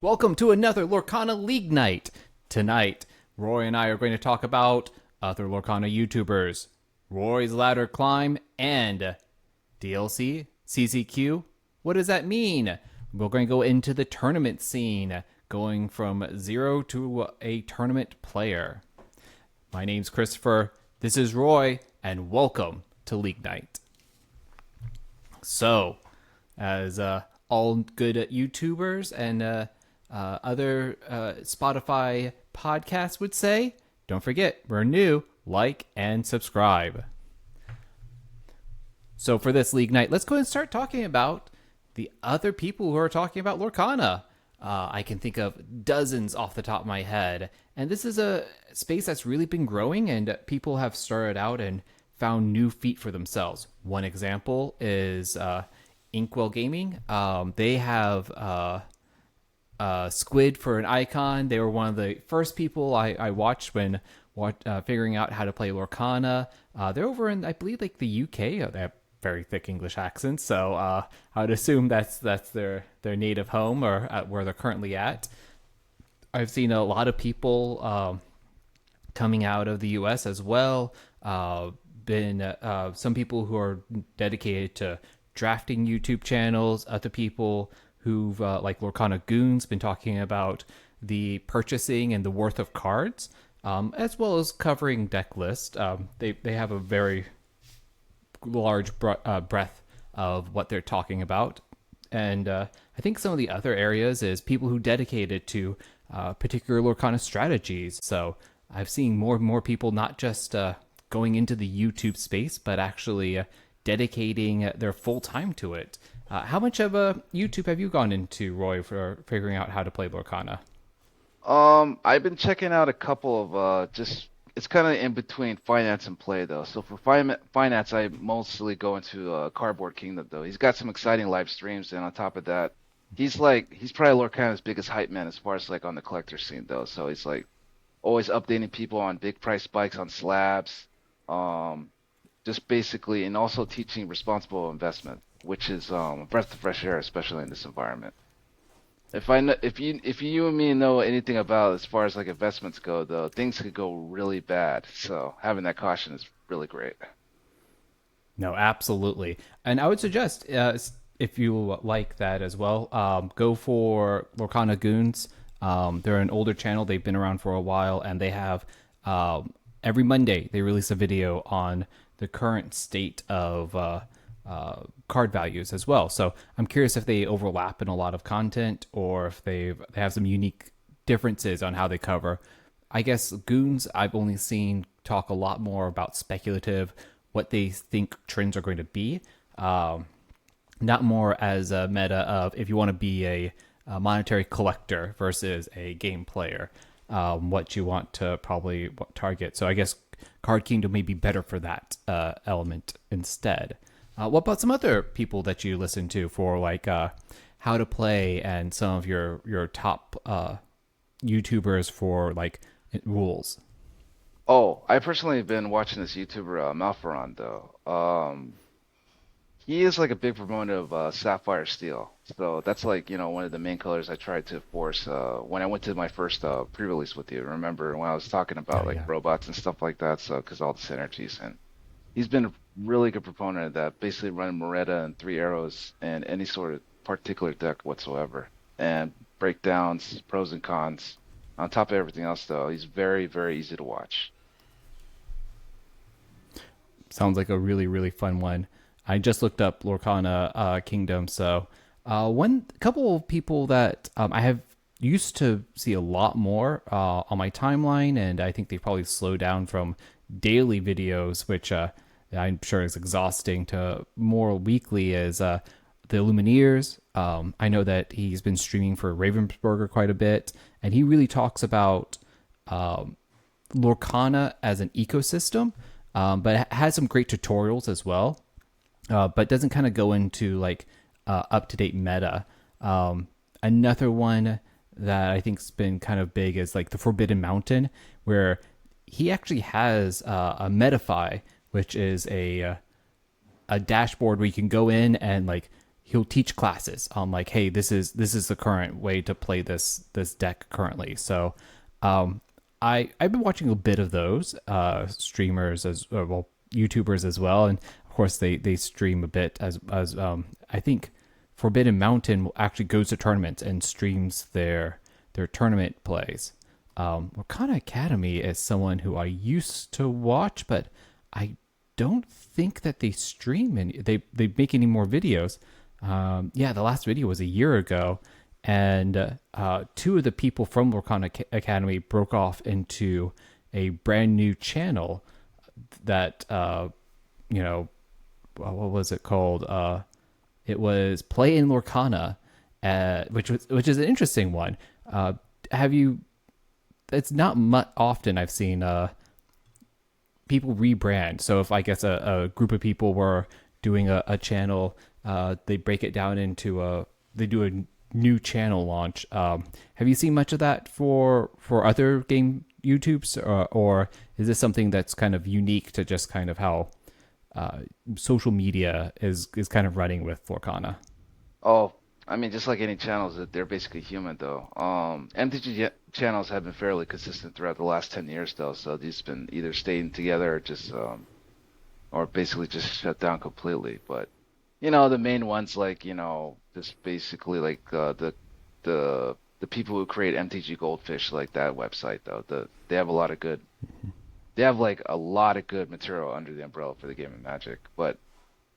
Welcome to another Lorcana League Night. Tonight, Roy and I are going to talk about other Lorcana YouTubers, Roy's Ladder Climb, and DLC, CCQ. What does that mean? We're going to go into the tournament scene, going from zero to a tournament player. My name's Christopher, this is Roy, and welcome to League Night. So, as all good YouTubers and other Spotify podcasts would say, don't forget, we're new, like and subscribe. So for this League Night, let's go and start talking about the other people who are talking about Lorcana. I can think of dozens off the top of my head, and this is a space that's really been growing, and people have started out and found new feet for themselves. One example is Inkwell Gaming. They have Squid for an icon. They were one of the first people I watched when figuring out how to play Lorcana. They're over in, I believe, like the UK. They have very thick English accents, so I would assume that's their native home or where they're currently at. I've seen a lot of people coming out of the US as well. Been some people who are dedicated to drafting YouTube channels, other people who've, like Lorcana Goons, been talking about the purchasing and the worth of cards, as well as covering deck list. They have a very large breadth of what they're talking about. And I think some of the other areas is people who dedicated to particular Lorcana strategies. So I've seen more and more people not just going into the YouTube space, but actually dedicating their full time to it. How much of YouTube have you gone into, Roy, for figuring out how to play Lorcana? I've been checking out a couple of it's kind of in between finance and play though. So for finance, I mostly go into Cardboard Kingdom though. He's got some exciting live streams, and on top of that, he's probably Lorcana's biggest hype man as far as like on the collector scene though. So he's like always updating people on big price spikes on slabs, just basically, and also teaching responsible investment, which is a breath of fresh air, especially in this environment. If you and me know anything about as far as like investments go, though, things could go really bad. So having that caution is really great. No, absolutely. And I would suggest, if you like that as well, go for Lorcana Goons. They're an older channel. They've been around for a while, and they have every Monday they release a video on the current state of card values as well. So I'm curious if they overlap in a lot of content or if they have some unique differences on how they cover. I guess Goons, I've only seen talk a lot more about speculative, what they think trends are going to be. Not more as a meta of if you want to be a monetary collector versus a game player, what you want to probably target. So I guess Card Kingdom may be better for that element instead. What about some other people that you listen to for like how to play and some of your top YouTubers for like rules? Oh, I personally have been watching this YouTuber Malferon though. He is like a big proponent of Sapphire Steel. So that's like, one of the main colors I tried to force when I went to my first pre-release with you. Remember when I was talking about like robots and stuff like that? So, because all the synergies, and he's been a really good proponent of that, basically running Moretta and 3 arrows and any sort of particular deck whatsoever, and breakdowns, pros and cons. On top of everything else, though, he's very, very easy to watch. Sounds like a really, really fun one. I just looked up Lorcana Kingdom. So one couple of people that I have used to see a lot more on my timeline, and I think they probably slowed down from daily videos, which I'm sure is exhausting, to more weekly, is the Lumineers. I know that he's been streaming for Ravensburger quite a bit, and he really talks about Lorcana as an ecosystem, but has some great tutorials as well, but doesn't kind of go into like up-to-date meta. Another one that I think's been kind of big is like the Forbidden Mountain, where he actually has a Metafy, which is a dashboard where you can go in and like he'll teach classes on like, hey, this is the current way to play this deck currently. So I've been watching a bit of those streamers as well, YouTubers as well, and of course they stream a bit as I think Forbidden Mountain actually goes to tournaments and streams their tournament plays. Lorcana Academy is someone who I used to watch, but I don't think that they stream and they make any more videos. Yeah, the last video was a year ago, and two of the people from Lorcana Academy broke off into a brand new channel that what was it called? It was Play in Lorcana, which is an interesting one. Have you? It's not much often I've seen people rebrand. So if I guess a group of people were doing a channel, they break it down into they do a new channel launch. Have you seen much of that for other game YouTubes, or is this something that's kind of unique to just kind of how social media is kind of running with Lorcana? Oh, I mean, just like any channels, that they're basically human though. MTG channels have been fairly consistent throughout the last 10 years though, so these been either staying together or just or basically just shut down completely. But the main ones like just basically like the people who create MTG Goldfish, like that website though. They have a lot of good. They have like a lot of good material under the umbrella for the game of Magic. But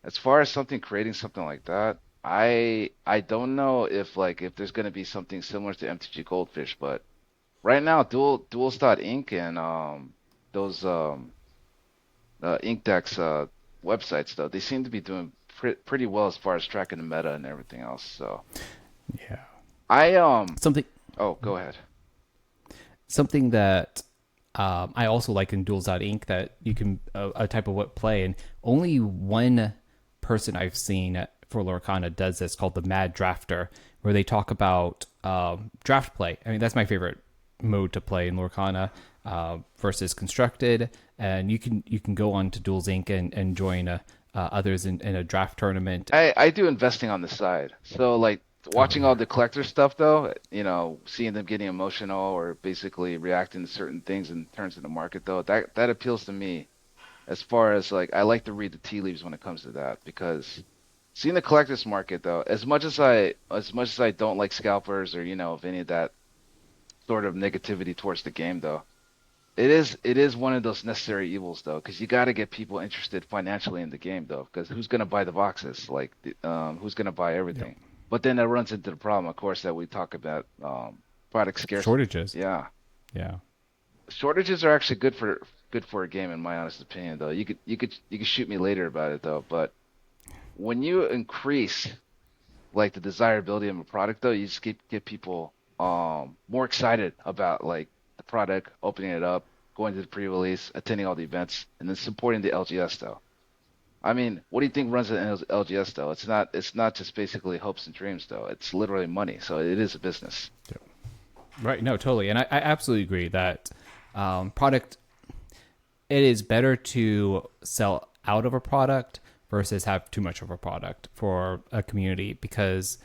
as far as something creating something like that, I don't know if there's gonna be something similar to MTG Goldfish, but right now Duels.Inc. and those Inkdex websites though, they seem to be doing pretty well as far as tracking the meta and everything else. So Yeah. I Something oh, go ahead. something that I also like in Duels.Inc. that you can a type of what play, and only one person I've seen for Lorcana does this, called the Mad Drafter, where they talk about draft play. I mean, that's my favorite mode to play in Lorcana versus constructed, and you can go on to Duels Inc. and join others in a draft tournament. I do investing on the side. So like Oh watching all yeah. the collector stuff though, seeing them getting emotional or basically reacting to certain things in terms of the market though, that appeals to me as far as like I like to read the tea leaves when it comes to that because seeing the collectors market though, as much as I don't like scalpers or of any of that sort of negativity towards the game though, it is one of those necessary evils though, because you got to get people interested financially in the game though, because who's gonna buy the boxes? Like, who's gonna buy Yep. everything? But then that runs into the problem, of course, that we talk about, product scarcity. Shortages. Yeah, Yeah. shortages are actually good for a game, in my honest opinion though. You could shoot me later about it though, but when you increase like the desirability of a product though, you just get people more excited about like the product, opening it up, going to the pre-release, attending all the events, and then supporting the LGS though. I mean, what do you think runs an LGS though? It's not just basically hopes and dreams though. It's literally money. So it is a business. Yep. Right. No, totally. And I absolutely agree that product, it is better to sell out of a product versus have too much of a product for a community, because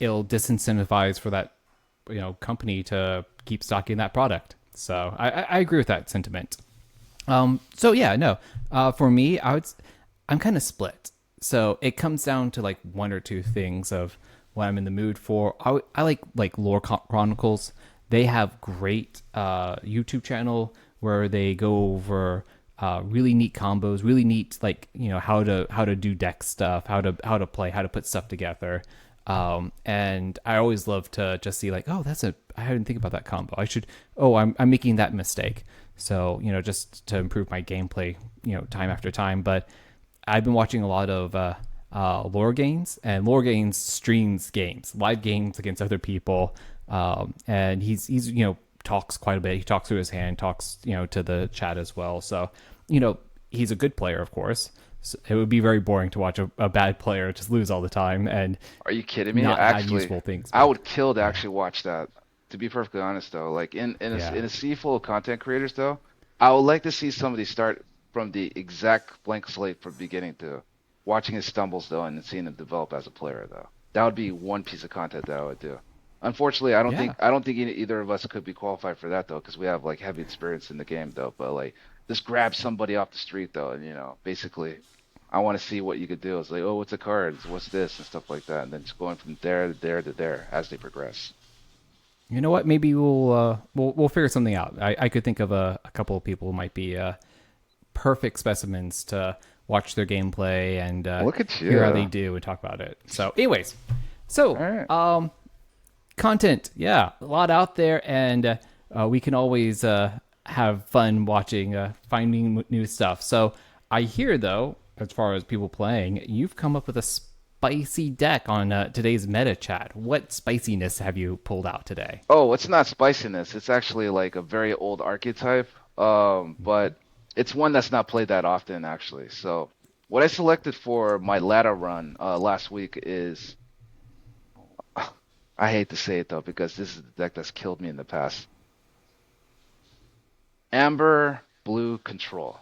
it'll disincentivize for that company to keep stocking that product. So I agree with that sentiment. So yeah, no, for me, I'm kind of split. So it comes down to like one or two things of what I'm in the mood for. I like Lore Chronicles. They have great YouTube channel where they go over really neat combos, really neat like how to do deck stuff, how to play, how to put stuff together. And I always love to just see like, oh, I didn't think about that combo. I'm making that mistake. So, just to improve my gameplay, time after time. But I've been watching a lot of Lore Games, and Lore Games streams games, live games against other people. And he's talks quite a bit. He talks through his hand, talks, to the chat as well. So, he's a good player, of course. So it would be very boring to watch a bad player just lose all the time and Are you kidding me? not have Actually, useful things. I But would kill to yeah, actually watch that. To be perfectly honest though, like in yeah, a sea full of content creators though, I would like to see somebody start from the exact blank slate from beginning to. watching his stumbles though and seeing him develop as a player though. That would be one piece of content that I would do. Unfortunately, Yeah. I don't think either of us could be qualified for that though, because we have like heavy experience in the game though. But like, just grab somebody off the street though, and basically, I want to see what you could do. It's like, oh, what's a card? What's this and stuff like that, and then just going from there to there to there as they progress. You know what? Maybe we'll figure something out. I could think of a couple of people who might be perfect specimens to watch their gameplay and Look at hear how they you. do and talk about it. So, anyways, All so right. content, yeah, a lot out there, and we can always have fun watching, finding new stuff. So, I hear though, as far as people playing, you've come up with a spicy deck on today's meta chat. What spiciness have you pulled out today? Oh, it's not spiciness. It's actually like a very old archetype. But it's one that's not played that often actually. So what I selected for my ladder run last week is I hate to say it though because this is the deck that's killed me in the past. Amber Blue Control.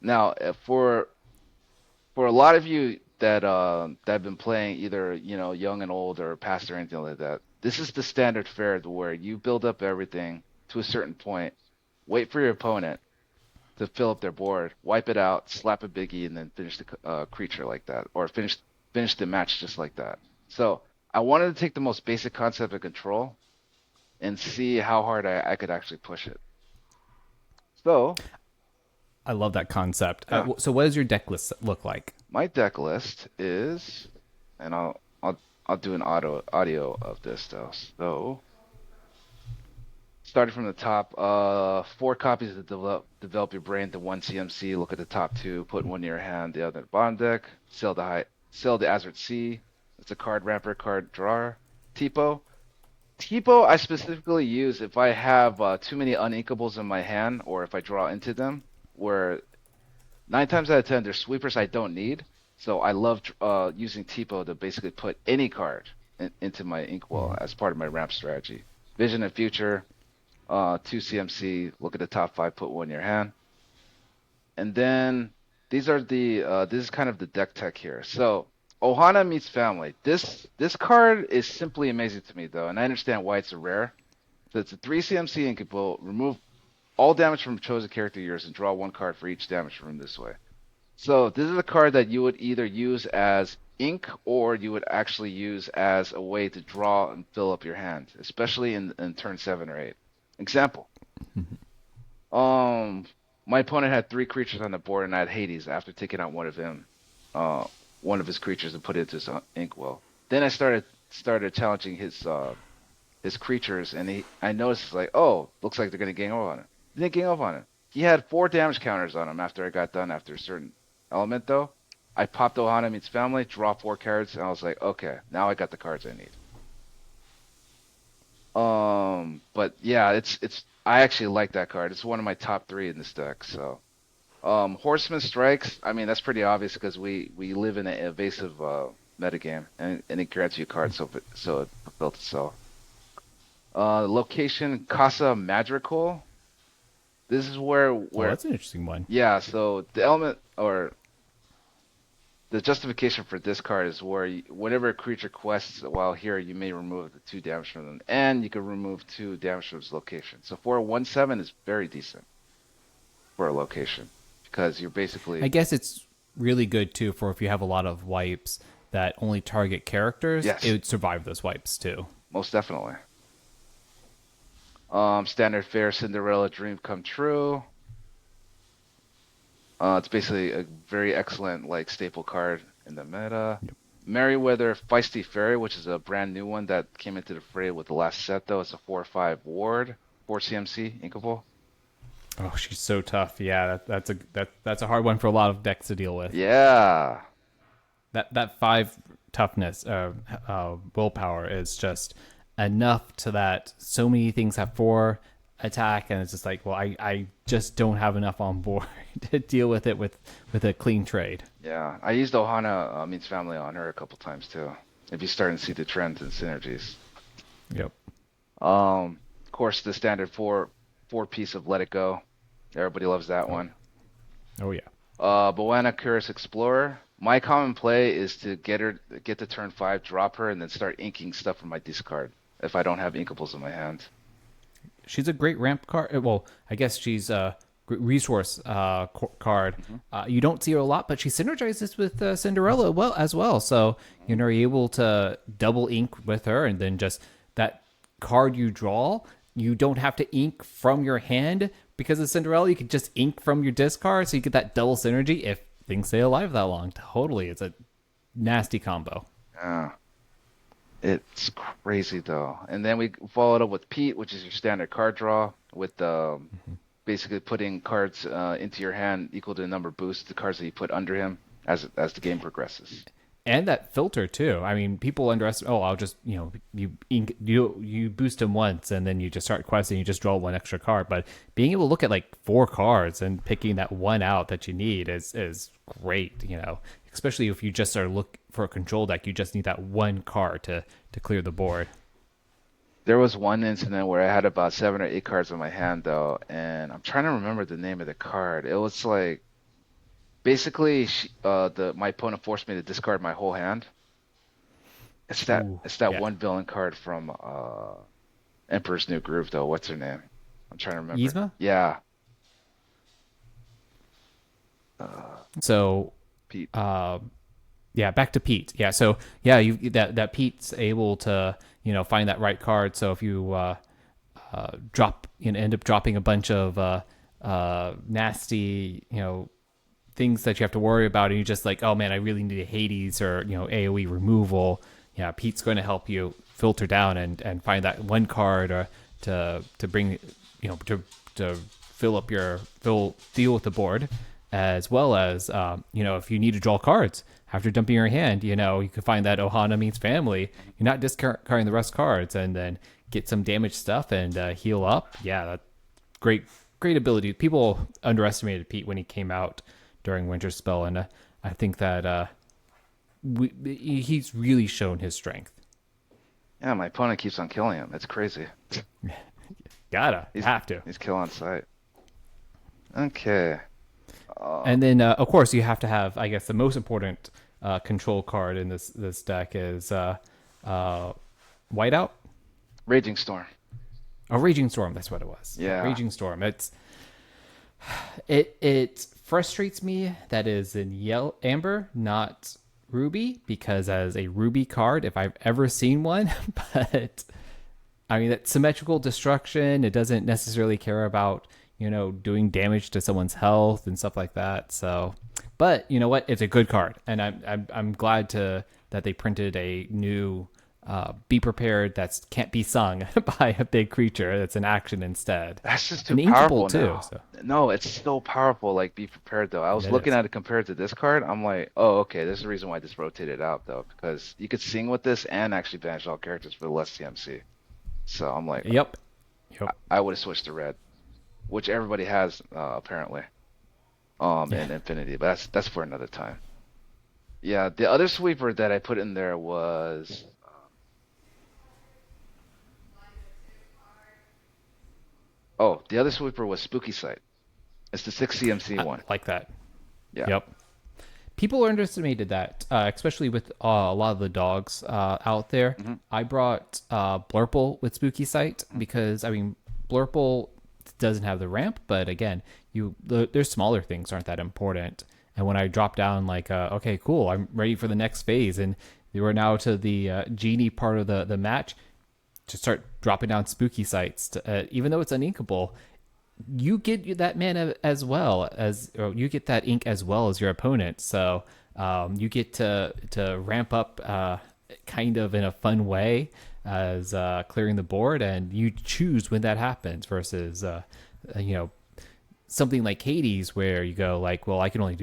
Now, for a lot of you that have been playing either young and old or past or anything like that, this is the standard fare to where you build up everything to a certain point, wait for your opponent to fill up their board, wipe it out, slap a biggie, and then finish the creature like that, or finish the match just like that. So I wanted to take the most basic concept of control and see how hard I could actually push it. So I love that concept. yeah, So, what does your deck list look like? my deck list is, and I'll do an audio of this though. So starting from the top, four copies of develop your brain to one CMC. Look at the top two, put one in your hand, the other in the bottom deck. Sell the Azure Sea. It's a card ramper, card drawer. Tipo. Tipo I specifically use if I have too many uninkables in my hand or if I draw into them, where 9 times out of 10 there's sweepers I don't need. So I love using Tipo to basically put any card into my inkwell as part of my ramp strategy. Vision of Future, two CMC, look at the top five, put one in your hand. And then this is kind of the deck tech here. So Ohana meets family. This card is simply amazing to me though, and I understand why it's a rare. So it's a 3 CMC inkable, remove all damage from a chosen character of yours and draw one card for each damage from this way. So this is a card that you would either use as ink or you would actually use as a way to draw and fill up your hand, especially in turn 7 or 8. Example. Um, my opponent had 3 creatures on the board, and I had Hades after taking out one of his creatures, and put it into his inkwell. Then I started challenging his creatures, and I noticed like, oh, looks like they're gonna gang up on him. He didn't gang up on him. He had 4 damage counters on him after I got done after a certain element though. I popped Ohana meets family, draw 4 cards, and I was like, okay, now I got the cards I need. But yeah, it's I actually like that card. It's one of my top 3 in this deck. So, Horseman Strikes. I mean, that's pretty obvious because we live in an evasive metagame, and it grants you cards, so it fulfilled itself. Location Casa Madrigal. This is Oh, where that's an interesting one. yeah. So the element or the justification for this card is where whenever a creature quests while here, you may remove the 2 damage from them, and you can remove 2 damage from its location. So for a 1/7 is very decent for a location because you're I basically guess it's really good too for if you have a lot of wipes that only target characters. It yes, would survive those wipes too. most definitely. Standard fare Cinderella Dream Come True. It's basically a very excellent like staple card in the meta. Yep. Merryweather Feisty Fairy, which is a brand new one that came into the fray with the last set though. It's a 4/5 ward, 4 CMC inkable. Oh, she's so tough. Yeah, that's a hard one for a lot of decks to deal with. Yeah. That 5 toughness, willpower is just enough to that. So many things have 4 attack, and it's just like, well, I just don't have enough on board to deal with it with a clean trade. Yeah. I used Ohana meets family on her a couple times too. If you're starting to see the trends and synergies. Yep. Of course the standard four piece of Let It Go. Everybody loves that Oh, one. oh yeah. Boana Curious Explorer. My common play is to get to turn 5, drop her, and then start inking stuff from my discard if I don't have inkables in my hand. She's a great ramp card. Well, I guess she's a resource card. Hmm. You don't see her a lot, but she synergizes with Cinderella well as well. So Hmm. you know, you're able to double ink with her, and then just that card you draw, you don't have to ink from your hand because of Cinderella. You can just ink from your discard, so you get that double synergy if things stay alive that long. Totally, it's a nasty combo. Yeah, it's crazy though. And then we followed up with Pete, which is your standard card draw, with basically putting cards into your hand equal to the number boost the cards that you put under him as the game progresses. And that filter too. I mean, people underestimate. Oh, I'll just you boost him once, and then you just start questing. You just draw one extra card. But being able to look at like 4 cards and picking that one out that you need is great. You know, especially if you just are look for a control deck, you just need that one card to clear the board. There was one incident where I had about 7 or 8 cards in my hand though, and I'm trying to remember the name of the card. It was like basically the my opponent forced me to discard my whole hand. Ooh, It's that yeah, one villain card from Emperor's New Groove though. What's her name? I'm trying to remember. Yzma. Yeah, uh, So Pete. uh, yeah, back to Pete. Yeah, so yeah, you that Pete's able to find that right card. So if you end up dropping a bunch of nasty things that you have to worry about, and you just like, oh man, I really need a Hades or AOE removal. Yeah, Pete's going to help you filter down and find that one card or to bring to fill up your deal with the board, as well as if you need to draw cards after dumping your hand, you can find that Ohana means family. You're not discarding the rest cards, and then get some damage stuff and heal up. Yeah, that great ability. People underestimated Pete when he came out during Winter Spell, and I think that he's really shown his strength. Yeah, my opponent keeps on killing him. It's crazy. Gotta He's have to. he's kill on sight. Okay. And then, of course, you have to have, I guess, the most important control card in this deck is Whiteout. Raging Storm. Oh, Raging Storm. That's what it was. Yeah, Yeah. Raging Storm. It frustrates me that is in yellow amber, not ruby, because as a ruby card, if I've ever seen one, but I mean, that symmetrical destruction, it doesn't necessarily care about, doing damage to someone's health and stuff like that. So, but you know what? It's a good card. And I'm glad that they printed a new Be Prepared that can't be sung by a big creature. That's an action instead. That's just too And inkable powerful too. now. So, No, it's so powerful. Like, be prepared though. I was it looking is. at it compared to this card. I'm like, oh, okay. There's a reason why this rotated out though, because you could sing with this and actually banish all characters for less CMC. So I'm like, Yep. Yep. I would have switched to red, which everybody has apparently. Yeah. In Infinity, but that's for another time. Yeah, the other sweeper that I put in there was oh, the other sweeper was Spooky Sight. It's the 6 CMC I one. like that. Yeah. Yep. People underestimated that, especially with a lot of the dogs out there. Hmm. I brought Blurple with Spooky Sight because I mean Blurple doesn't have the ramp, but again, there's smaller things aren't that important. And when I dropped down, like, okay, cool, I'm ready for the next phase, and we were now to the genie part of the match to start dropping down Spooky Sights. Even though it's uninkable, you get that mana as well as, or you get that ink as well as your opponent. So you get to ramp up kind of in a fun way as clearing the board, and you choose when that happens versus you know something like Hades where you go like, well, I can only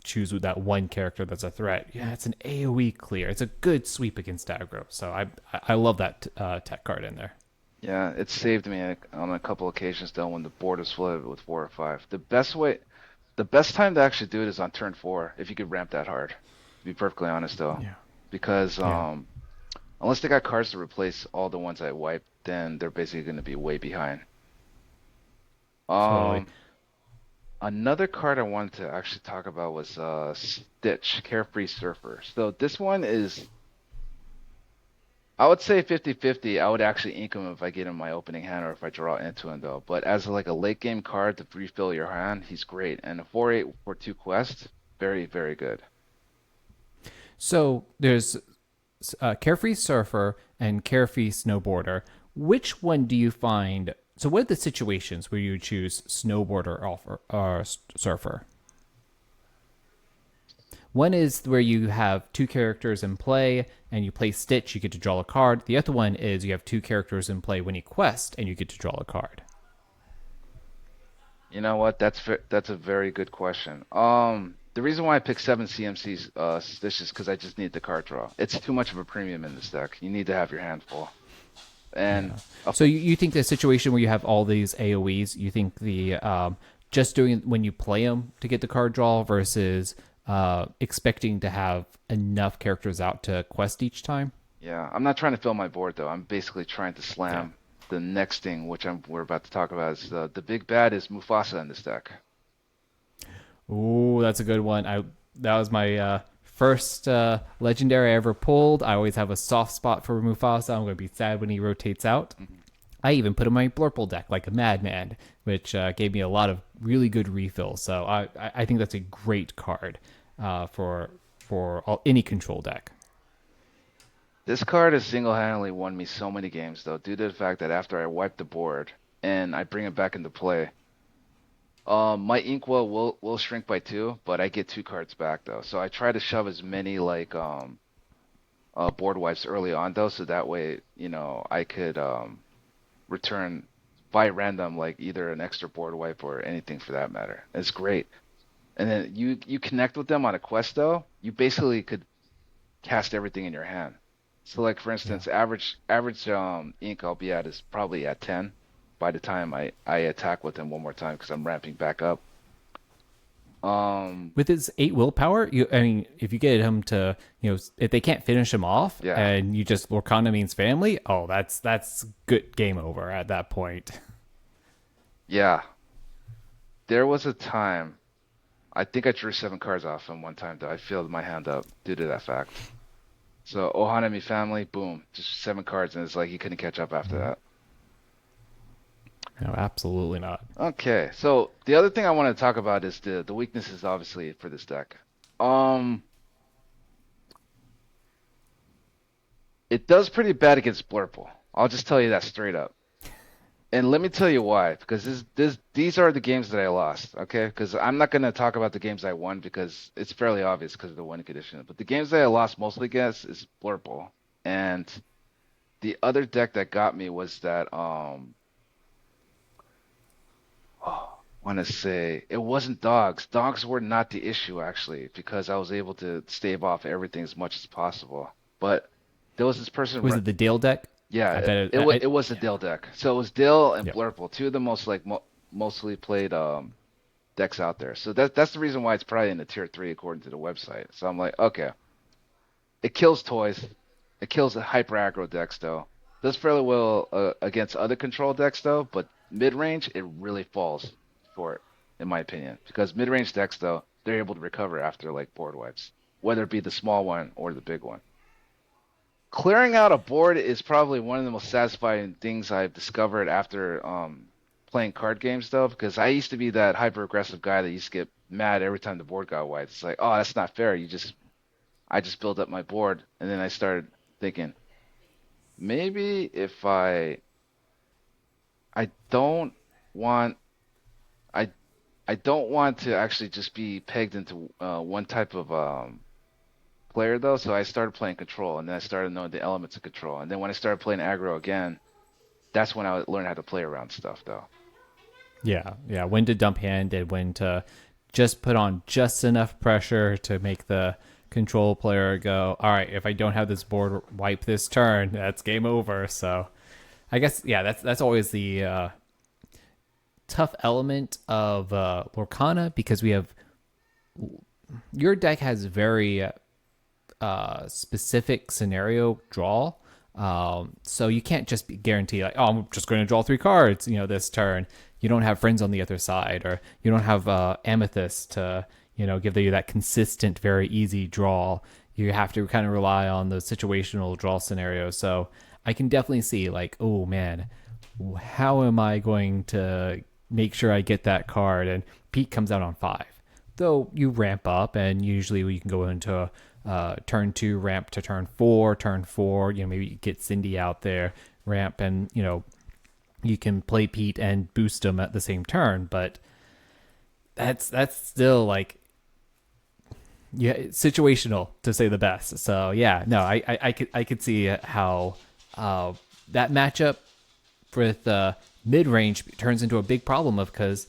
choose with that one character that's a threat. Yeah, it's an AOE clear. It's a good sweep against aggro. So I love that tech card in there. Yeah, it saved me on a couple occasions though when the board was flooded with 4 or 5. The best time to actually do it is on turn 4 if you could ramp that hard. To be perfectly honest though, Yeah. because Yeah. unless they got cards to replace all the ones I wiped, then they're basically going to be way behind. Totally. Um, Another card I wanted to actually talk about was Stitch, Carefree Surfer. So this one is, I would say 50-50. I would actually ink him if I get him my opening hand or if I draw into him though. But as like a late game card to refill your hand, he's great. And a 4/8 for 2 quest, very, very good. So there's Carefree Surfer and Carefree Snowboarder. Which one do you find? So, what are the situations where you choose snowboarder or surfer? One is where you have two characters in play and you play Stitch, you get to draw a card. The other one is you have two characters in play when you quest and you get to draw a card. You know what? That's a very good question. The reason why I picked 7 CMC's Stitch is because I just need the card draw. It's too much of a premium in this deck. You need to have your hand full. And Yeah. So you think the situation where you have all these AoEs, you think the just doing when you play them to get the card draw versus expecting to have enough characters out to quest each time? yeah, I'm not trying to fill my board though. I'm basically trying to Yeah. slam the next thing, which we're about to talk about. Is the big bad is Mufasa in this deck. Ooh, that's a good one. I That was my first legendary I ever pulled. I always have a soft spot for Mufasa. I'm going to be sad when he rotates out. Mhm. I even put in my Blurple deck like a madman, which gave me a lot of really good refills. So I think that's a great card for any control deck. This card has single-handedly won me so many games though, due to the fact that after I wipe the board and I bring it back into play, my inkwell will shrink by 2, but I get 2 cards back though. So I try to shove as many like board wipes early on though, so that way, I could return by random like either an extra board wipe or anything for that matter. It's great. And then you connect with them on a quest though, you basically could cast everything in your hand. So like for Yeah. instance, average ink I'll be at is probably at 10 by the time I attack with him one more time because I'm ramping back up. Um, With his 8 willpower, I mean, if you get him to, if they can't finish him off, yeah, and you just Lorcana means family, oh, that's good game over at that point. yeah. There was a time I think I drew 7 cards off him one time though. I filled my hand up due to that fact. So Ohanami family, boom, just 7 cards, and it's like he couldn't catch up after that. No, absolutely not. Okay, so the other thing I want to talk about is the weaknesses obviously for this deck. Um, it does pretty bad against Blurple. I'll just tell you that straight up. And let me tell you why, because these are the games that I lost, okay? Because I'm not gonna talk about the games I won because it's fairly obvious because of the winning condition. But the games that I lost mostly against is Blurple. And the other deck that got me was that I want to say it wasn't dogs. Dogs were not the issue actually, because I was able to stave off everything as much as possible. But there was this person. Was it the Dale deck? Yeah, I it, bet it, wa- it was a yeah. Dill deck. So it was Dill and Yep. Blurple, two of the most like mostly played decks out there. So that's the reason why it's probably in the tier 3 according to the website. So I'm like, okay, it kills toys, it kills the hyper aggro decks though. Does fairly well against other control decks though, but mid range it really falls short in my opinion because mid range decks though they're able to recover after like board wipes, whether it be the small one or the big one. Clearing out a board is probably one of the most satisfying things I've discovered after playing card games, though, because I used to be that hyper aggressive guy that used to get mad every time the board got wiped. It's like, oh, that's not fair. I just built up my board, and then I started thinking maybe if I don't want I I don't want to actually just be pegged into one type of player though, so I started playing control, and then I started knowing the elements of control, and then when I started playing aggro again, that's when I learned how to play around stuff though. Yeah, yeah. When to dump hand and when to just put on just enough pressure to make the control player go, all right, if I don't have this board wipe this turn, that's game over. So I guess, yeah, that's always the tough element of Lorcana because we have your deck has very specific scenario draw. So you can't just be guarantee like, oh, I'm just going to draw 3 cards, this turn. You don't have friends on the other side, or you don't have Amethyst to, give you that consistent, very easy draw. You have to kind of rely on the situational draw scenarios. So I can definitely see like, oh man, how am I going to make sure I get that card? And Pete comes out on 5. Though you ramp up, and usually you can go into turn 2, ramp to turn 4, turn 4, maybe get Cindy out there, ramp, and, you can play Pete and boost him at the same turn. But that's still like, yeah, situational to say the best. So yeah, no, I could see how that matchup with mid range turns into a big problem of because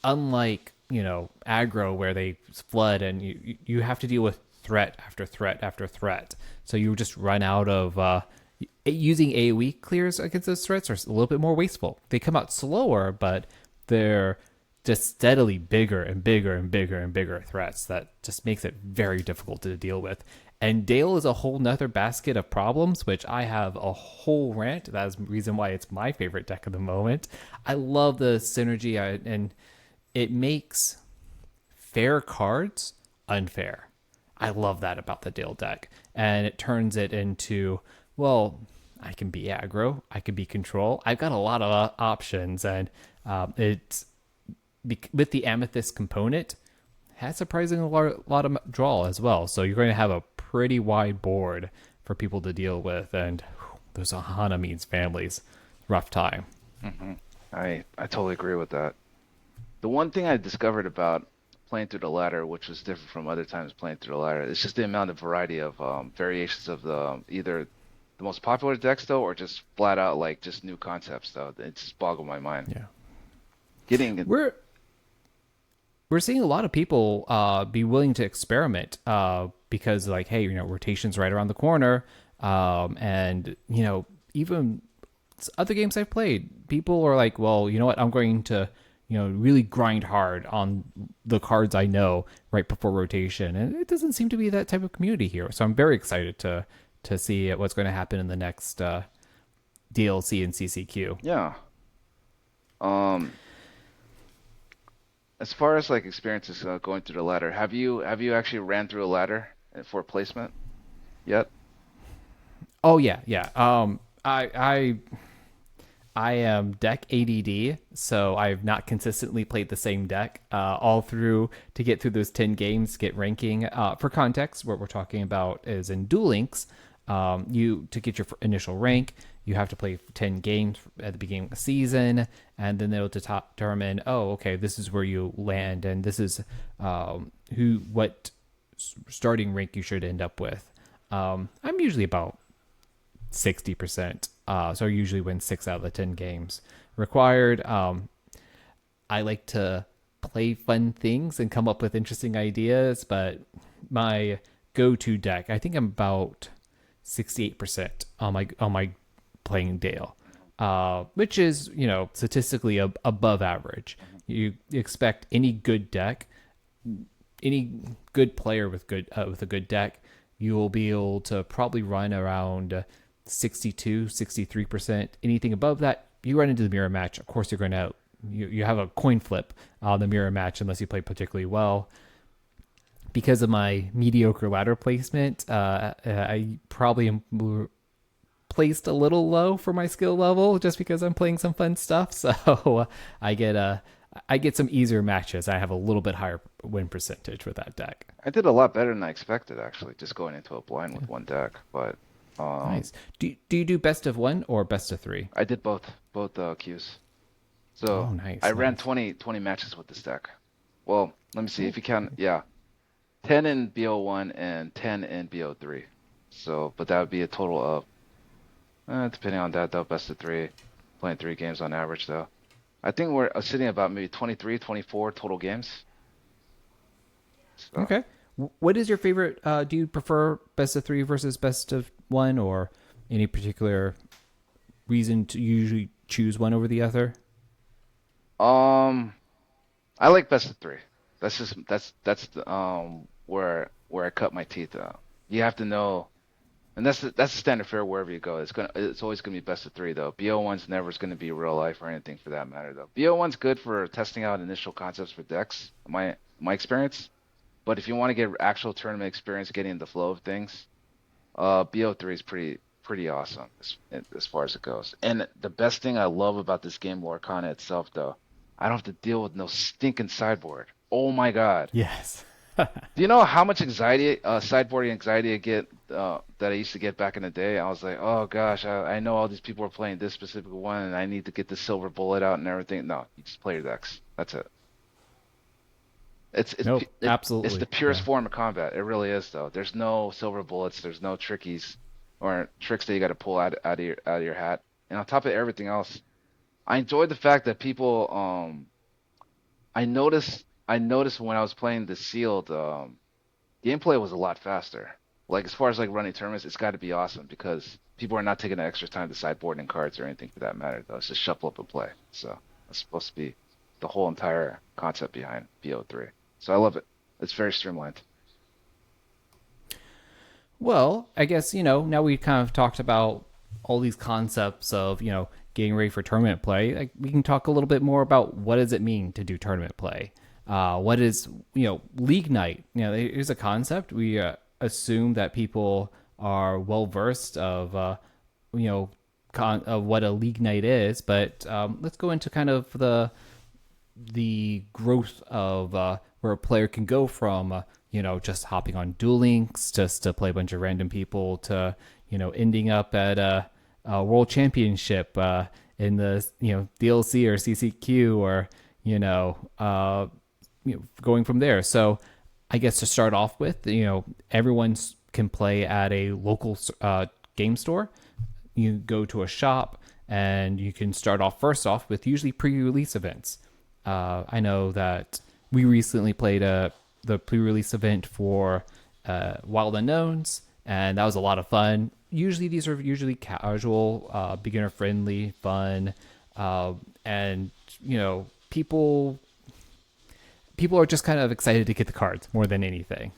unlike aggro where they flood and you have to deal with threat after threat after threat, so you just run out of using AoE clears against those threats are a little bit more wasteful. They come out slower, but they're just steadily bigger and bigger and bigger and bigger threats that just makes it very difficult to deal with. And Dale is a whole nother basket of problems, which I have a whole rant. That is the reason why it's my favorite deck of the moment. I love the synergy, and it makes fair cards unfair. I love that about the Dale deck. And it turns it into, well, I can be aggro, I can be control. I've got a lot of options, and it's with the Amethyst component, has surprisingly a lot of draw as well. So you're going to have a pretty wide board for people to deal with, and those Ahana means families. Rough time. Hmm. I totally agree with that. The one thing I discovered about playing through the ladder, which was different from other times playing through the ladder, it's just the amount of variety of variations of the either the most popular decks though, or just flat out like just new concepts though. It just boggled my mind. Yeah. Getting We're seeing a lot of people be willing to experiment because like, hey, rotation's right around the corner, and even other games I've played, people are like, well, you know what, I'm going to really grind hard on the cards I know right before rotation, and it doesn't seem to be that type of community here. So I'm very excited to see what's going to happen in the next DLC and CCQ. yeah. Um, as far as like experiences going through the ladder, have you actually ran through a ladder for placement yet? Oh yeah, yeah. I am deck ADD, so I've not consistently played the same deck all through to get through those 10 games, get ranking. For context, what we're talking about is in Duel Links, you to get your initial rank, you have to play 10 games at the beginning of the season, and then it'll determine, oh, okay, this is where you land, and this is what starting rank you should end up with. I'm usually about 60%. So I usually win 6 out of the 10 games required. I like to play fun things and come up with interesting ideas, but my go-to deck, I think I'm about 68% on my playing Dale, which is statistically above average. You expect any good deck, any good player with a good deck, you will be able to probably run around 62, 63%. Anything above that, you run into the mirror match. Of course, you're going to you have a coin flip on the mirror match unless you play particularly well. Because of my mediocre ladder placement, I probably am placed a little low for my skill level just because I'm playing some fun stuff. So I get some easier matches. I have a little bit higher win percentage with that deck. I did a lot better than I expected actually, just going into a blind with one deck. But Nice. Do you do best of one or best of three? I did both queues. So Oh, nice, I ran nice. 20 matches with this deck. Well, let me see if you count. Yeah, 10 in BO1 and 10 in BO3. So, but that would be a total of, depending on that though, best of three, playing 3 games on average though. I think we're sitting about maybe 23, 24 total games. So, Okay. What is your favorite? Do you prefer best of three versus best of one, or any particular reason to usually choose one over the other? um, I like best of three. That's the, where I cut my teeth. You have to know. And that's the standard fare wherever you go. It's always gonna be best of three though. BO1's never is gonna be real life or anything for that matter though. BO1's good for testing out initial concepts for decks, my experience. But if you want to get actual tournament experience, getting in the flow of things, BO3 is pretty awesome as far as it goes. And the best thing I love about this game, Lorcana itself though, I don't have to deal with no stinking sideboard. Oh my God. Yes. Do you know how much anxiety, sideboarding anxiety I get that I used to get back in the day? I was like, oh gosh, I know all these people are playing this specific one, and I need to get the silver bullet out and everything. No, you just play your decks. That's it. It's it's Nope, pu- it, it's the absolutely. purest Yeah. form of combat. It really is, though. There's no silver bullets. There's no trickies or tricks that you got to pull out of your hat. And on top of everything else, I enjoyed the fact that people I noticed when I was playing the sealed gameplay was a lot faster. Like as far as like running tournaments, it's got to be awesome because people are not taking the extra time to sideboarding cards or anything for that matter. Though it's just shuffle up and play. So that's supposed to be the whole entire concept behind BO3. So I love it. It's very streamlined. Well, I guess, now we kind of talked about all these concepts of, getting ready for tournament play. Like, we can talk a little bit more about what does it mean to do tournament play. What is, league night? Here's a concept. We assume that people are well versed of, you know, of what a league night is, but let's go into kind of the growth of where a player can go from just hopping on Duel Links just to play a bunch of random people to ending up at a world championship in the DLC or CCQ or going from there. So I guess to start off with, everyone can play at a local game store. You go to a shop and you can start off first off with usually pre-release events. I know that we recently played the pre-release event for Wild Unknowns, and that was a lot of fun. Usually, these are usually casual, beginner-friendly, fun, and people are just kind of excited to get the cards more than anything.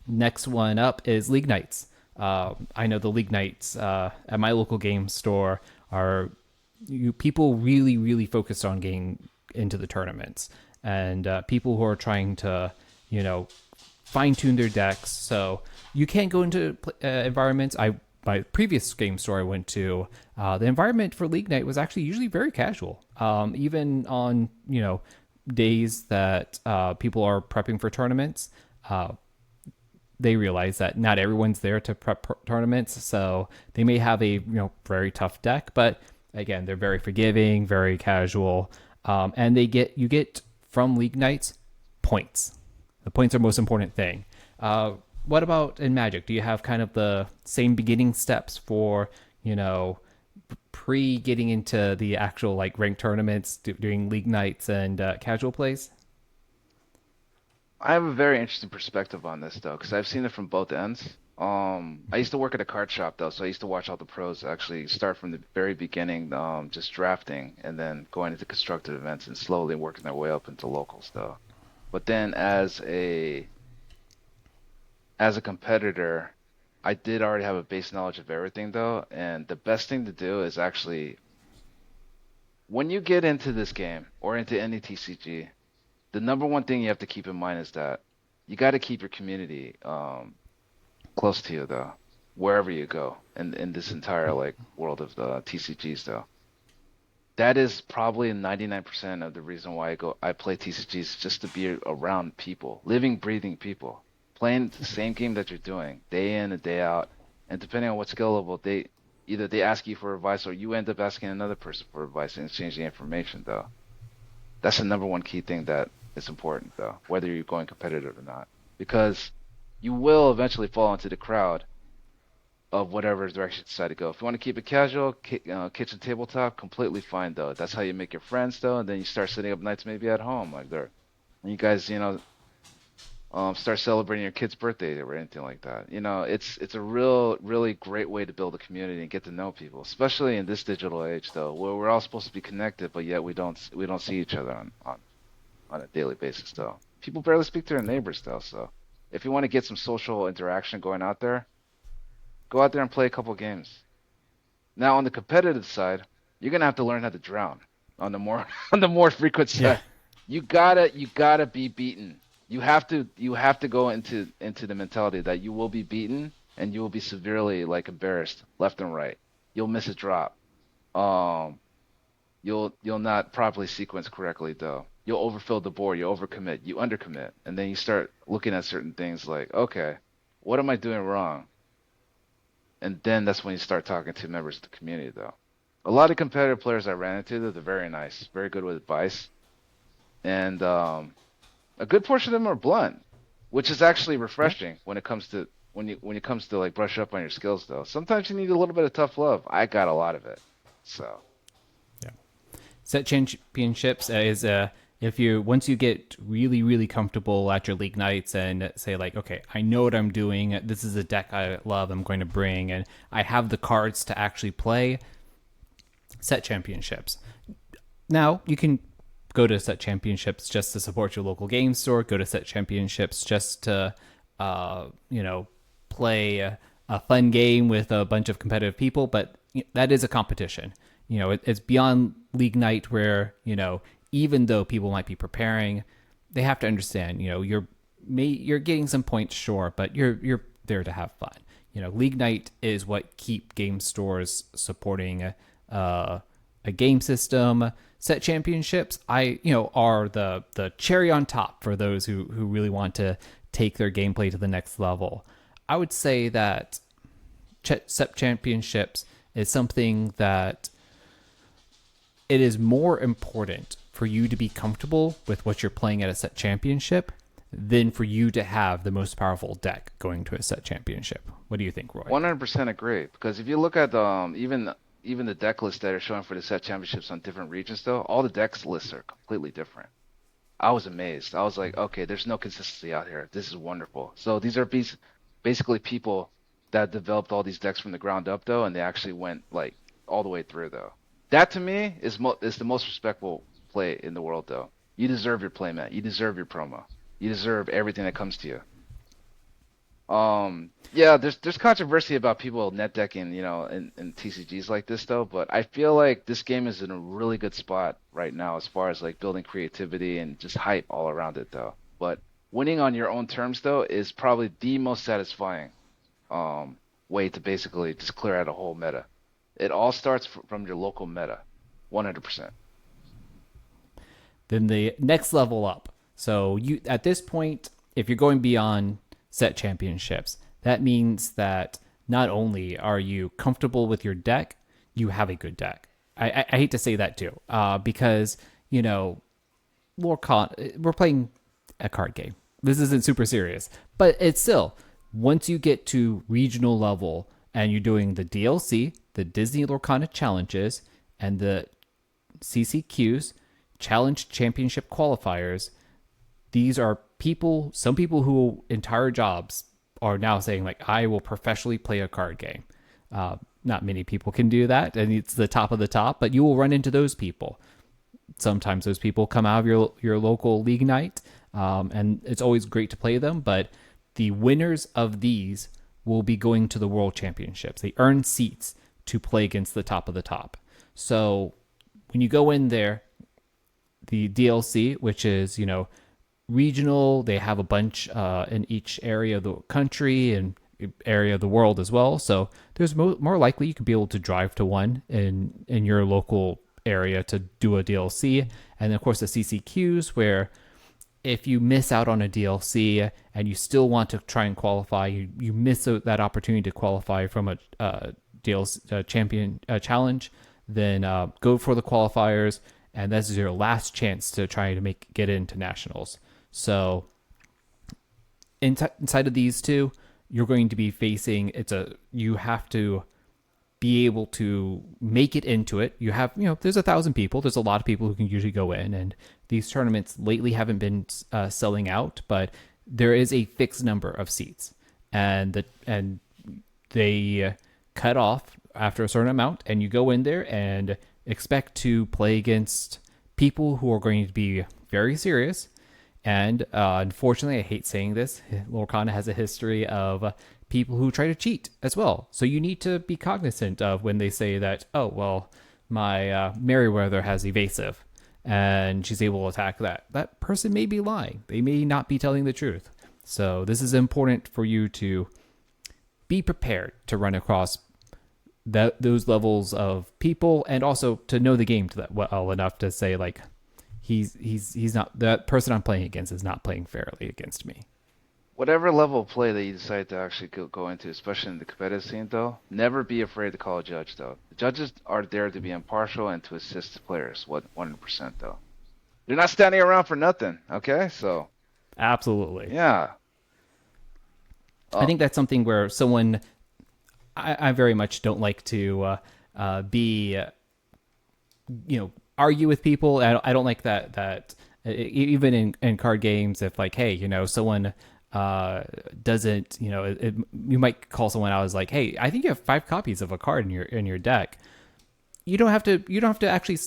Next one up is League Nights. I know the League Nights at my local game store are people really, really focused on getting into the tournaments, and people who are trying to, fine tune their decks. So you can't go into environments. My previous game store I went to, the environment for League Night was actually usually very casual. Even on days that people are prepping for tournaments, they realize that not everyone's there to prep tournaments, so they may have a very tough deck, but again, they're very forgiving, very casual, and you get from League Nights points. The points are the most important thing. What about in Magic? Do you have kind of the same beginning steps for pre getting into the actual like ranked tournaments, doing League Nights and casual plays? I have a very interesting perspective on this though, because I've seen it from both ends. I used to work at a card shop though, so I used to watch all the pros actually start from the very beginning, just drafting and then going into constructed events and slowly working their way up into locals though. But then as a competitor, I did already have a base knowledge of everything though, and the best thing to do is actually when you get into this game or into any TCG, the number one thing you have to keep in mind is that you got to keep your community close to you though, wherever you go in this entire like world of the TCGs though. That is probably 99% of the reason why I play TCGs just to be around people, living, breathing people, playing the same game that you're doing day in and day out. And depending on what skill level, either they ask you for advice or you end up asking another person for advice and exchanging information though. That's the number one key thing that is important though, whether you're going competitive or not, because you will eventually fall into the crowd of whatever direction you decide to go. If you want to keep it casual, kitchen tabletop, completely fine though. That's how you make your friends though, and then you start setting up nights maybe at home, like there, and you guys, start celebrating your kid's birthday or anything like that. It's a really great way to build a community and get to know people, especially in this digital age though, where we're all supposed to be connected, but yet we don't see each other on a daily basis though. People barely speak to their neighbors though, so if you want to get some social interaction going out there, Go out there and play a couple games. Now on the competitive side, you're gonna have to learn how to drown on the more on the more frequent Yeah. side. You gotta be beaten. You have to go into the mentality that you will be beaten and you will be severely like embarrassed left and right. You'll miss a drop. Um, you'll not properly sequence correctly though. You'll overfill the board, you overcommit, you undercommit, and then you start looking at certain things like, okay, what am I doing wrong? And then that's when you start talking to members of the community though. A lot of competitive players I ran into, they're very nice, very good with advice, and a good portion of them are blunt, which is actually Yeah. refreshing when it comes to when it comes to like brush up on your skills though. Sometimes you need a little bit of tough love. I got a lot of it. So, Yeah. Set championships is if you once you get really really comfortable at your league nights and say like, okay, I know what I'm doing. This is a deck I love. I'm going to bring, and I have the cards to actually play. Set championships. Now you can go to set championships just to support your local game store. Go to set championships just to, play a fun game with a bunch of competitive people. But that is a competition. It's beyond league night where even though people might be preparing, they have to understand. You're getting some points, sure, but you're there to have fun. League night is what keep game stores supporting a game system. Set championships, are the cherry on top for those who really want to take their gameplay to the next level. I would say that set championships is something that it is more important for you to be comfortable with what you're playing at a set championship than for you to have the most powerful deck going to a set championship. What do you think, Roy? 100% agree. Because if you look at even the deck lists that are showing for the set championships on different regions, though, all the decks lists are completely different. I was amazed. I was like, okay, there's no consistency out here. This is wonderful. So these are basically people that developed all these decks from the ground up, though, and they actually went like all the way through, though. That to me is the most respectful play in the world, though. You deserve your playmat. You deserve your promo. You deserve everything that comes to you. Yeah, there's controversy about people net decking, in TCGs like this though, but I feel like this game is in a really good spot right now as far as like building creativity and just hype all around it though. But winning on your own terms though is probably the most satisfying way to basically just clear out a whole meta. It all starts from your local meta, 100%. Then the next level up. So you at this point, if you're going beyond set championships, that means that not only are you comfortable with your deck, you have a good deck. I hate to say that too, because we're playing a card game. This isn't super serious, but it's still once you get to regional level and you're doing the DLC, the Disney Lorcana challenges, and the CCQs, Challenge Championship qualifiers. These are some people who entire jobs are now saying like, I will professionally play a card game. Not many people can do that, and it's the top of the top, but you will run into those people. Sometimes those people come out of your local league night, and it's always great to play them, but the winners of these will be going to the World Championships. They earn seats to play against the top of the top. So when you go in there, the DLC, which is, regional, they have a bunch in each area of the country and area of the world as well. So there's more likely you could be able to drive to one in your local area to do a DLC. And then, of course, the CCQs, where if you miss out on a DLC and you still want to try and qualify, you miss that opportunity to qualify from a DLC champion challenge, then go for the qualifiers, and that's your last chance to try to get into nationals. So inside of these two, you're going to be facing you have to be able to make it into it. You have, there's 1,000 people. There's a lot of people who can usually go in, and these tournaments lately haven't been selling out, but there is a fixed number of seats, and they cut off after a certain amount, and you go in there and expect to play against people who are going to be very serious. And unfortunately, I hate saying this, Lorcana has a history of people who try to cheat as well. So you need to be cognizant of when they say that, oh, well, my Meriwether has evasive and she's able to attack that. That person may be lying. They may not be telling the truth. So this is important for you to be prepared to run across those levels of people, and also to know the game to that well enough to say like he's not, that person I'm playing against is not playing fairly against me. Whatever level of play that you decide to actually go into, especially in the competitive scene, though, never be afraid to call a judge, though. The judges are there to be impartial and to assist the players, 100%, though. They're not standing around for nothing, okay? So, Absolutely. yeah. I think that's something where someone, I very much don't like to be, argue with people. I don't like that even in card games, if like, hey, someone doesn't, you might call someone out as like, hey, I think you have 5 copies of a card in your deck. You don't have to actually,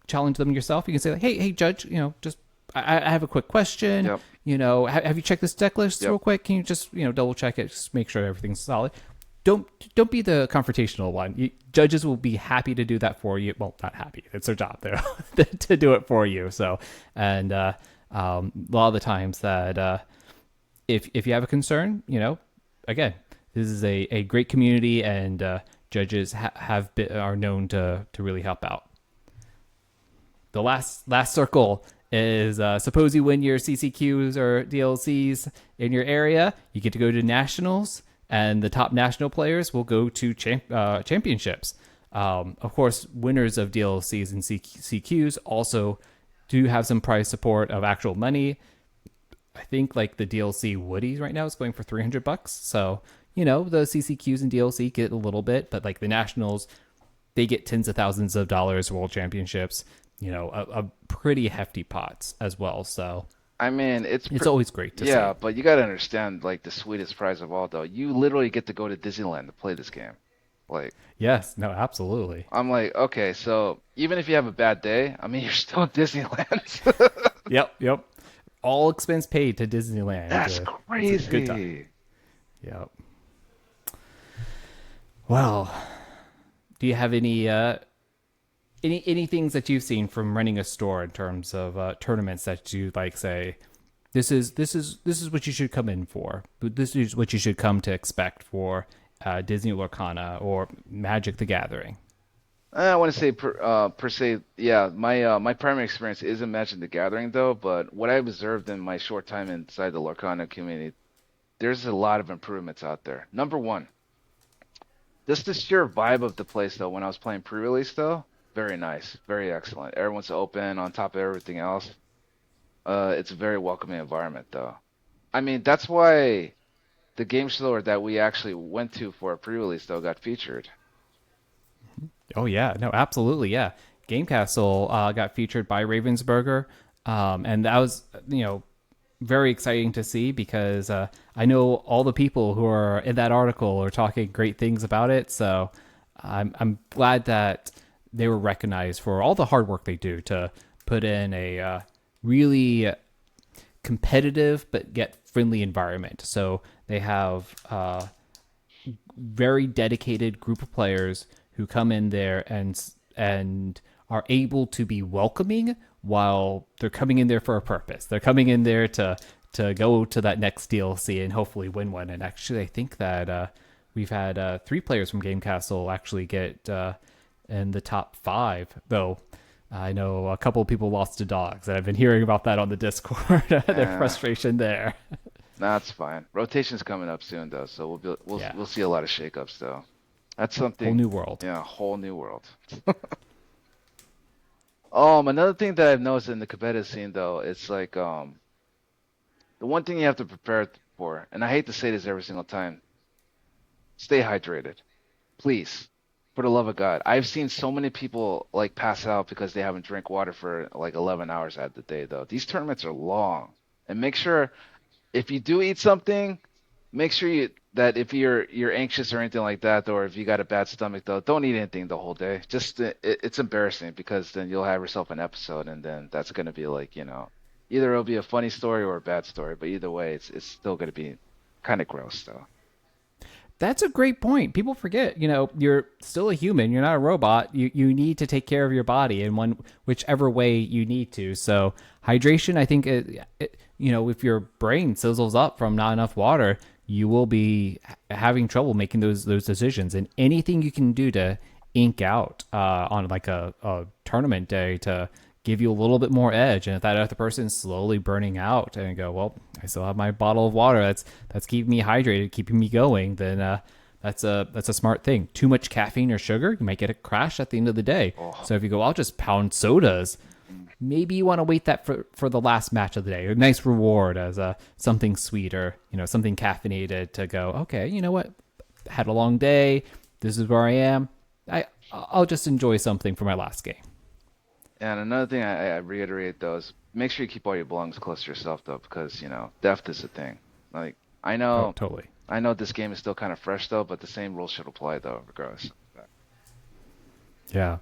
challenge them yourself. You can say like, hey, judge, just I have a quick question. Yep. Have you checked this deck list Yep. real quick? Can you just double check it, just make sure everything's solid. Don't be the confrontational one. Judges will be happy to do that for you. Well, not happy. It's their job there to do it for you. So, and a lot of the times that if you have a concern, again, this is a great community, and judges are known to really help out. The last circle is suppose you win your CCQs or DLCs in your area, you get to go to nationals, and the top national players will go to championships. Of course, winners of DLCs and CQs also do have some prize support of actual money. I think like the DLC Woodies right now is going for $300. So, the CCQs and DLC get a little bit, but like the nationals, they get tens of thousands of dollars, world championships, a pretty hefty pots as well. So I mean, it's always great to see. yeah, but you got to understand, like, the sweetest prize of all, though. You literally get to go to Disneyland to play this game. Like, Yes, no, absolutely. I'm like, okay, so even if you have a bad day, I mean, you're still in Disneyland. Yep. All expense paid to Disneyland. That's It's a good time. crazy. Yep. Well, do you have any things that you've seen from running a store in terms of tournaments that you like say, this is what you should come in for. This is what you should come to expect for Disney Lorcana or Magic the Gathering. I want to say per se, yeah. My primary experience is in Magic the Gathering, though. But what I've observed in my short time inside the Lorcana community, there's a lot of improvements out there. Number one, just the sheer vibe of the place, though. When I was playing pre-release, though, very nice, very excellent. Everyone's open on top of everything else. It's a very welcoming environment, though. I mean, that's why the game store that we actually went to for a pre-release, though, got featured. Oh yeah, no, absolutely, yeah. Game Castle got featured by Ravensburger, and that was very exciting to see because I know all the people who are in that article are talking great things about it. So I'm glad that they were recognized for all the hard work they do to put in a really competitive but yet friendly environment. So they have a very dedicated group of players who come in there and are able to be welcoming while they're coming in there for a purpose. They're coming in there to go to that next DLC and hopefully win one. And actually, I think that we've had 3 players from Game Castle actually get in the top 5, though. I know a couple of people lost to dogs, and I've been hearing about that on the Discord. Their frustration there. That's fine. Rotation's coming up soon, though, so Yeah. we'll see a lot of shakeups, though. That's something. Whole new world. Yeah, whole new world. Another thing that I've noticed in the competitive scene, though, it's like the one thing you have to prepare for, and I hate to say this every single time, stay hydrated, please, for the love of God. I've seen so many people like pass out because they haven't drank water for like 11 hours out of the day, though. These tournaments are long, and make sure if you do eat something, make sure that if you're anxious or anything like that, or if you got a bad stomach, though, don't eat anything the whole day. Just it's embarrassing because then you'll have yourself an episode, and then that's gonna be like either it'll be a funny story or a bad story, but either way, it's still gonna be kind of gross, though. That's a great point. People forget, you're still a human. You're not a robot. You need to take care of your body in whichever way you need to. So hydration, I think, if your brain sizzles up from not enough water, you will be having trouble making those decisions. And anything you can do to ink out on like a tournament day to give you a little bit more edge. And if that other person's slowly burning out and go, well, I still have my bottle of water that's keeping me hydrated, keeping me going, then that's a smart thing. Too much caffeine or sugar, you might get a crash at the end of the day. Oh. So if you go, I'll just pound sodas, maybe you want to wait that for the last match of the day. A nice reward as something sweet or something caffeinated to go, okay, you know what? Had a long day. This is where I am. I'll just enjoy something for my last game. And another thing I reiterate though is make sure you keep all your belongings close to yourself though, because theft is a thing. Like I know, totally. I know this game is still kind of fresh though, but the same rules should apply though, regardless. Yeah.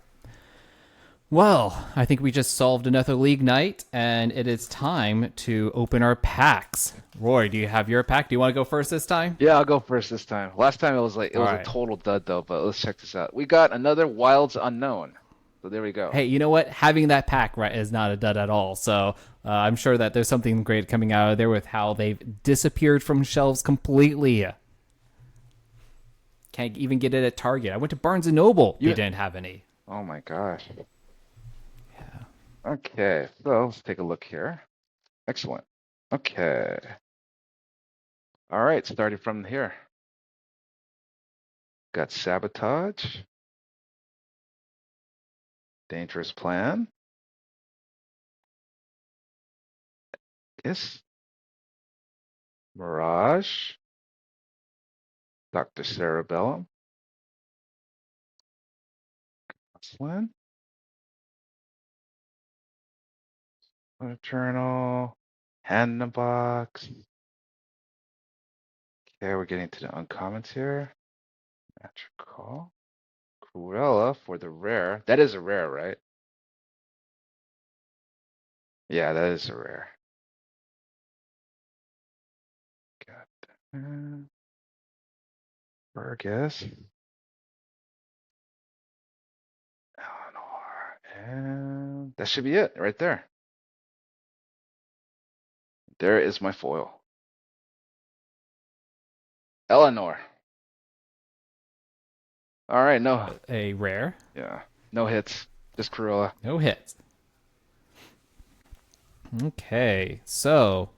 Well, I think we just solved another league night, and it is time to open our packs. Roy, do you have your pack? Do you want to go first this time? Yeah, I'll go first this time. Last time it was a total dud though, but let's check this out. We got another Wilds Unknown. So there we go. Hey, you know what? Having that pack is not a dud at all. So I'm sure that there's something great coming out of there with how they've disappeared from shelves completely. Can't even get it at Target. I went to Barnes & Noble. They didn't have any. Oh my gosh. Yeah. Okay, so let's take a look here. Excellent. Okay. All right, starting from here. Got Sabotage. Dangerous Plan. Mirage. Dr. Cerebellum. Jocelyn. Journal. Hand in the box. Okay, we're getting to the uncommons here. Magical. Cruella for the rare. That is a rare, right? Yeah, that is a rare. Got that. Burgess. Eleanor. And that should be it right there. There is my foil. Eleanor. All right, no. A rare? Yeah. No hits. Just Cruella. No hits. Okay, so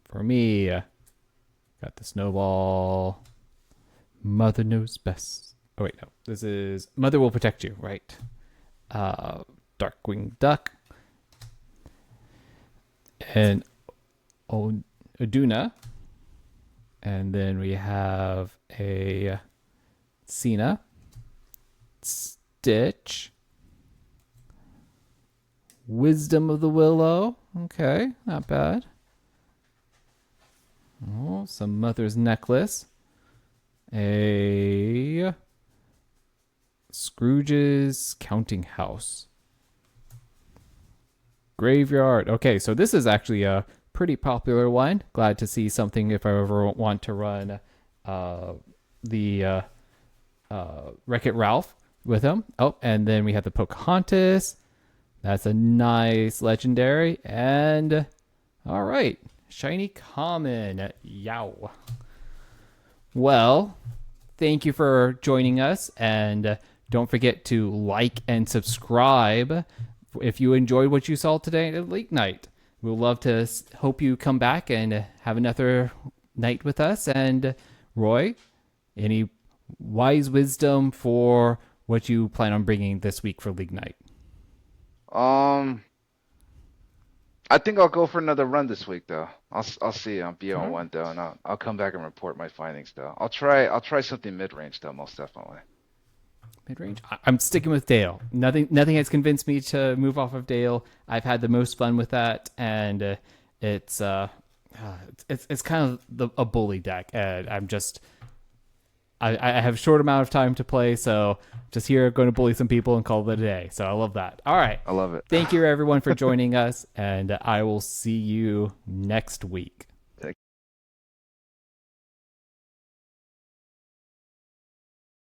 for me, got the Snowball. Mother knows best. Oh wait, no. This is Mother Will Protect You, right? Darkwing Duck. And Aduna. And then we have a Cena. Stitch. Wisdom of the Willow. Okay, not bad. Oh, some Mother's Necklace. A Scrooge's Counting House. Graveyard. Okay, so this is actually a pretty popular one. Glad to see something if I ever want to run the Wreck-It Ralph with him. Oh, and then we have the Pocahontas. That's a nice legendary. And all right, shiny common. Yow. Well, thank you for joining us, and don't forget to like and subscribe if you enjoyed what you saw today at League Night. We'll love to hope you come back and have another night with us. And Roy, any wise wisdom for what you plan on bringing this week for League Night? I think I'll go for another run this week though. I'll see on BO1 though, and I'll come back and report my findings though. I'll try something mid range though, most definitely. Mid range. I'm sticking with Dale. Nothing has convinced me to move off of Dale. I've had the most fun with that, and it's kind of a bully deck. And I have a short amount of time to play, so just here going to bully some people and call it a day. So I love that. All right. I love it. Thank you, everyone, for joining us, and I will see you next week.